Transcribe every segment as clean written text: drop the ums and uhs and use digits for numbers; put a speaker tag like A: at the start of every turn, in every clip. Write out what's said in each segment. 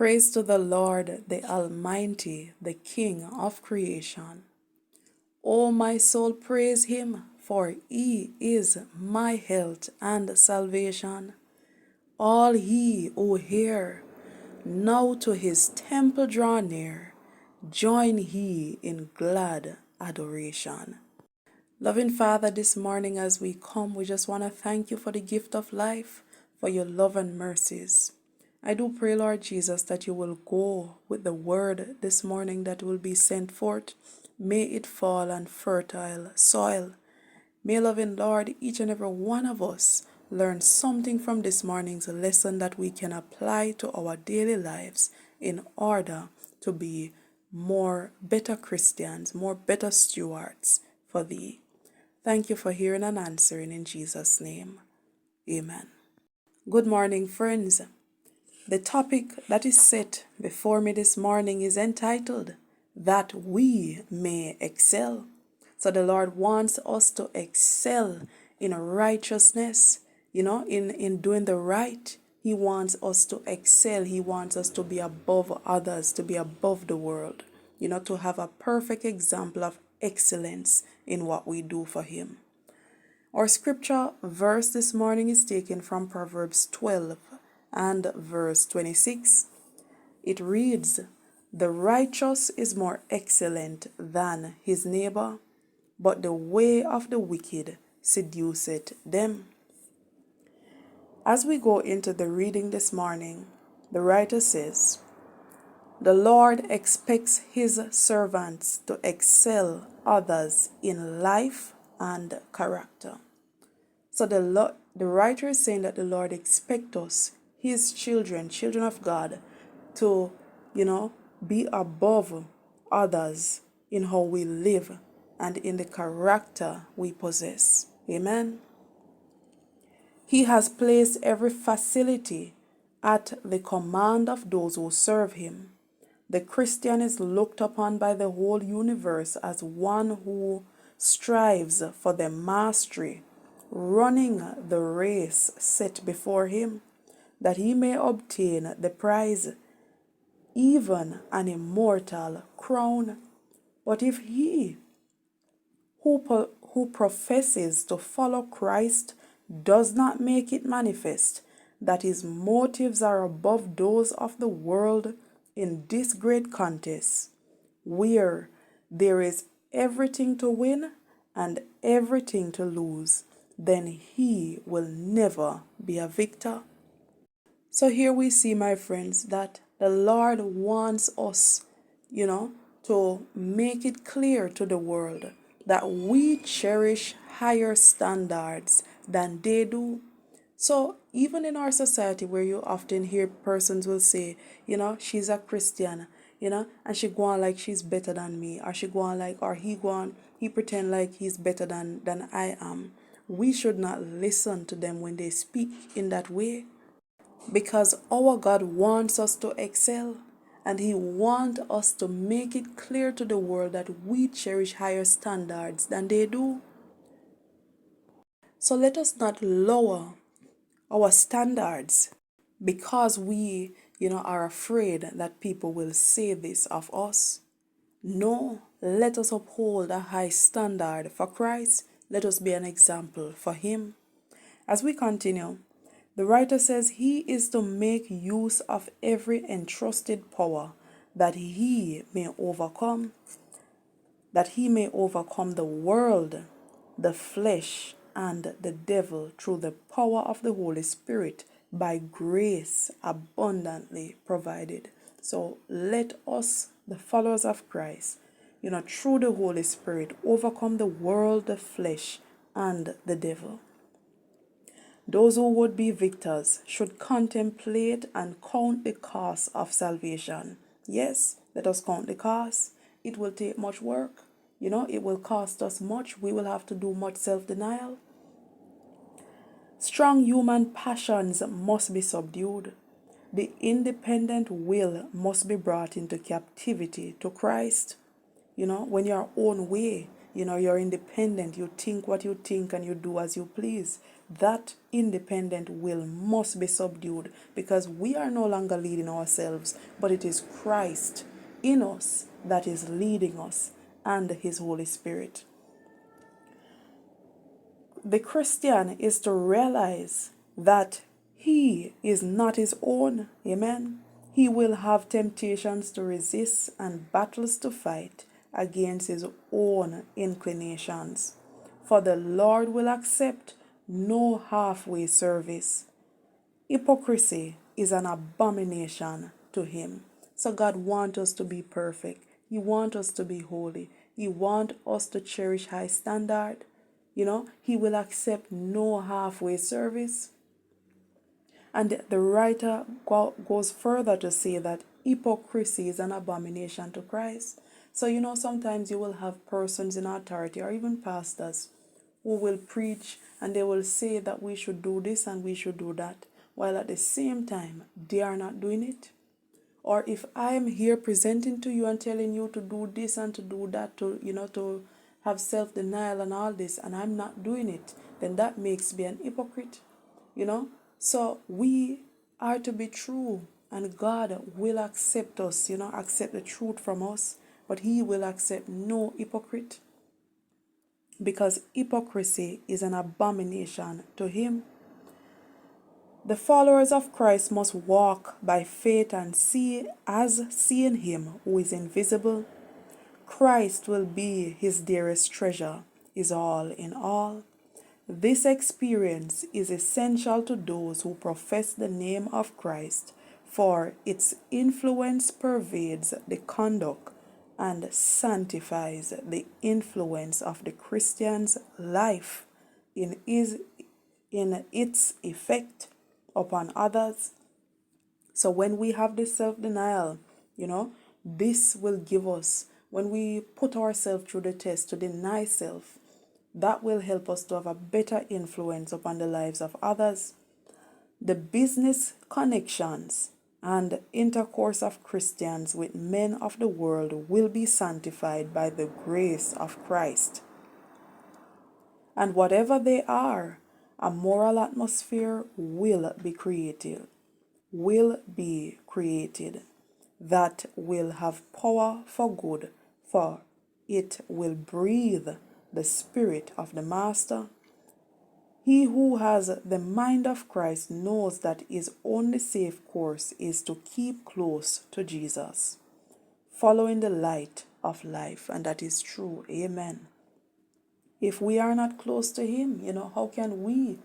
A: Praise to the Lord, the Almighty, the King of creation. O my soul, praise him, for he is my health and salvation. All ye who hear, now to his temple draw near, join ye in glad adoration. Loving Father, this morning as we come, we just want to thank you for the gift of life, for your love and mercies. I do pray, Lord Jesus, that you will go with the word this morning that will be sent forth. May it fall on fertile soil. May, loving Lord, each and every one of us learn something from this morning's lesson that we can apply to our daily lives in order to be more better Christians, more better stewards for thee. Thank you for hearing and answering in Jesus' name. Amen. Good morning, friends. The topic that is set before me this morning is entitled, That We May Excel. So the Lord wants us to excel in righteousness, in doing the right. He wants us to excel. He wants us to be above others, to be above the world, to have a perfect example of excellence in what we do for Him. Our scripture verse this morning is taken from Proverbs 12 and verse 26. It reads, The righteous is more excellent than his neighbor, but the way of the wicked seduceth them. As we go into the reading this morning, the writer says, The Lord expects his servants to excel others in life and character. So the writer is saying that the Lord expects us, his children of God, to, be above others in how we live and in the character we possess. Amen. He has placed every facility at the command of those who serve him. The Christian is looked upon by the whole universe as one who strives for the mastery, running the race set before him, that he may obtain the prize, even an immortal crown. But if he who professes to follow Christ does not make it manifest that his motives are above those of the world in this great contest, where there is everything to win and everything to lose, then he will never be a victor. So here we see, my friends, that the Lord wants us, to make it clear to the world that we cherish higher standards than they do. So even in our society where you often hear persons will say, she's a Christian, and she go on like she's better than me, or she go on like, or he pretend like he's better than I am. We should not listen to them when they speak in that way, because our God wants us to excel, and he wants us to make it clear to the world that we cherish higher standards than they do. So let us not lower our standards because we, are afraid that people will say this of us. No, let us uphold a high standard for Christ. Let us be an example for him. As we continue, the writer says he is to make use of every entrusted power that he may overcome the world, the flesh, and the devil through the power of the Holy Spirit by grace abundantly provided. So let us, the followers of Christ, through the Holy Spirit, overcome the world, the flesh, and the devil. Those who would be victors should contemplate and count the cost of salvation. Yes, let us count the cost. It will take much work. It will cost us much. We will have to do much self-denial. Strong human passions must be subdued. The independent will must be brought into captivity to Christ. When your own way, you're independent, you think what you think and you do as you please. that independent will must be subdued, because we are no longer leading ourselves, but it is Christ in us that is leading us, and His Holy Spirit. The Christian is to realize that he is not his own. Amen. He will have temptations to resist and battles to fight against his own inclinations. For the Lord will accept no halfway service. Hypocrisy is an abomination to Him. So God wants us to be perfect. He wants us to be holy. He wants us to cherish high standard. He will accept no halfway service. And the writer goes further to say that hypocrisy is an abomination to Christ. So, sometimes you will have persons in authority or even pastors who will preach and they will say that we should do this and we should do that, while at the same time they are not doing it. Or if I am here presenting to you and telling you to do this and to do that, to have self-denial and all this, and I'm not doing it, then that makes me an hypocrite. So we are to be true, and God will accept us, accept the truth from us, but He will accept no hypocrite, because hypocrisy is an abomination to Him. The followers of Christ must walk by faith and seeing Him who is invisible. Christ will be his dearest treasure, his all in all. This experience is essential to those who profess the name of Christ, for its influence pervades the conduct and sanctifies the influence of the Christian's life in its effect upon others. So when we have this self-denial, this will give us, when we put ourselves through the test to deny self, that will help us to have a better influence upon the lives of others. The business connections and intercourse of Christians with men of the world will be sanctified by the grace of Christ. And whatever they are, a moral atmosphere will be created that will have power for good, for it will breathe the Spirit of the Master. He who has the mind of Christ knows that his only safe course is to keep close to Jesus, following the light of life, and that is true. Amen. If we are not close to Him, how can we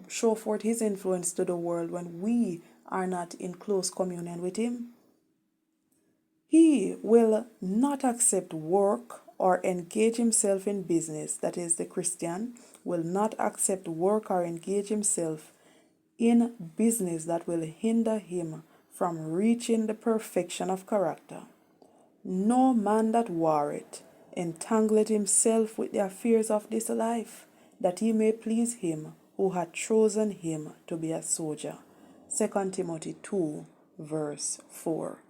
A: show forth His influence to the world when we are not in close communion with Him? He will not accept work or engage himself in business, that is, the Christian will not accept work or engage himself in business that will hinder him from reaching the perfection of character. No man that warreth entangleth himself with the affairs of this life, that he may please Him who hath chosen him to be a soldier. 2 Timothy 2, verse 4.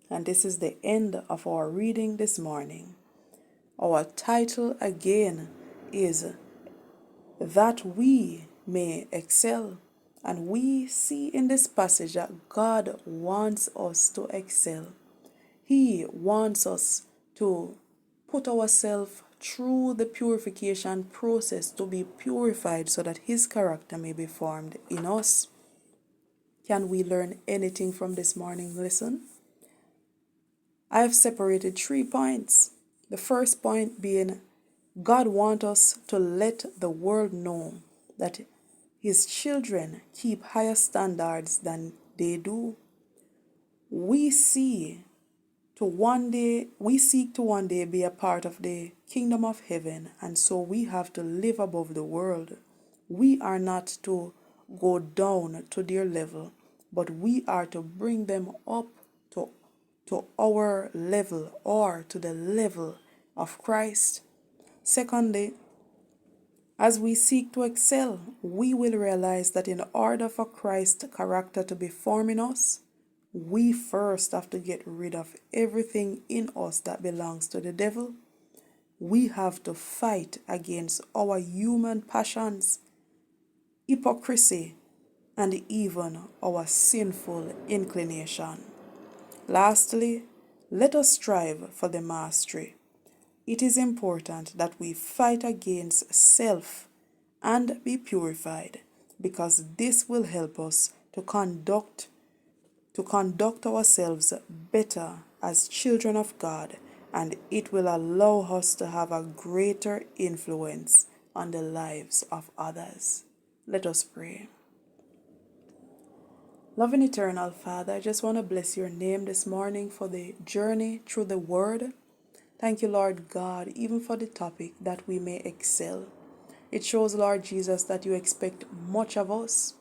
A: And this is the end of our reading this morning. Our title again is That We May Excel. And we see in this passage that God wants us to excel. He wants us to put ourselves through the purification process to be purified so that His character may be formed in us. Can we learn anything from this morning lesson? I have separated 3 points. The first point being, God wants us to let the world know that His children keep higher standards than they do. We seek to one day be a part of the kingdom of heaven, and so we have to live above the world. We are not to go down to their level, but we are to bring them up to our level, or to the level of Christ. Secondly, as we seek to excel, we will realize that in order for Christ's character to be formed in us, we first have to get rid of everything in us that belongs to the devil. We have to fight against our human passions hypocrisy, and even our sinful inclination. Lastly, let us strive for the mastery. It is important that we fight against self and be purified, because this will help us to conduct ourselves better as children of God, and it will allow us to have a greater influence on the lives of others. Let us pray. Loving eternal Father, I just want to bless your name this morning for the journey through the word. Thank you, Lord God, even for the topic that we may excel. It shows, Lord Jesus, that you expect much of us,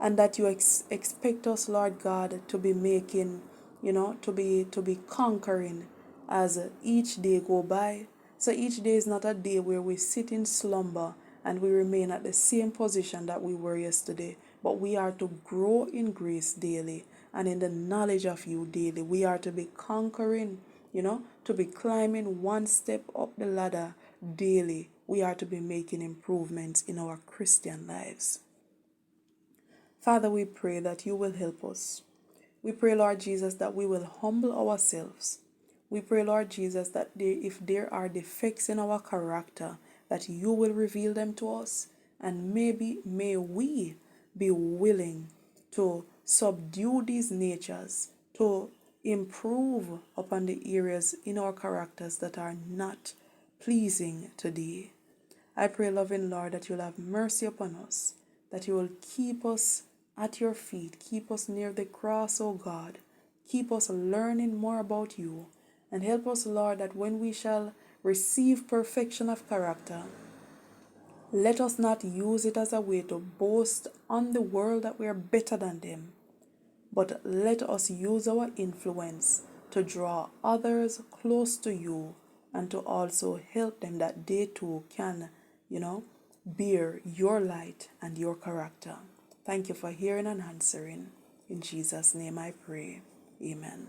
A: and that you expect us, Lord God, to be making, to be conquering as each day go by. So each day is not a day where we sit in slumber and we remain at the same position that we were yesterday, but we are to grow in grace daily and in the knowledge of you daily. We are to be conquering, to be climbing one step up the ladder daily. We are to be making improvements in our Christian lives. Father, we pray that you will help us. We pray, Lord Jesus, that we will humble ourselves. We pray, Lord Jesus, that if there are defects in our character, that you will reveal them to us. And may we be willing to subdue these natures, to improve upon the areas in our characters that are not pleasing to thee. I pray, loving Lord, that you'll have mercy upon us, that you will keep us at your feet, keep us near the cross, O God. Keep us learning more about you, and help us, Lord, that when we shall receive perfection of character, let us not use it as a way to boast on the world that we are better than them, but let us use our influence to draw others close to you and to also help them that they too can, bear your light and your character. Thank you for hearing and answering. In Jesus' name I pray. Amen.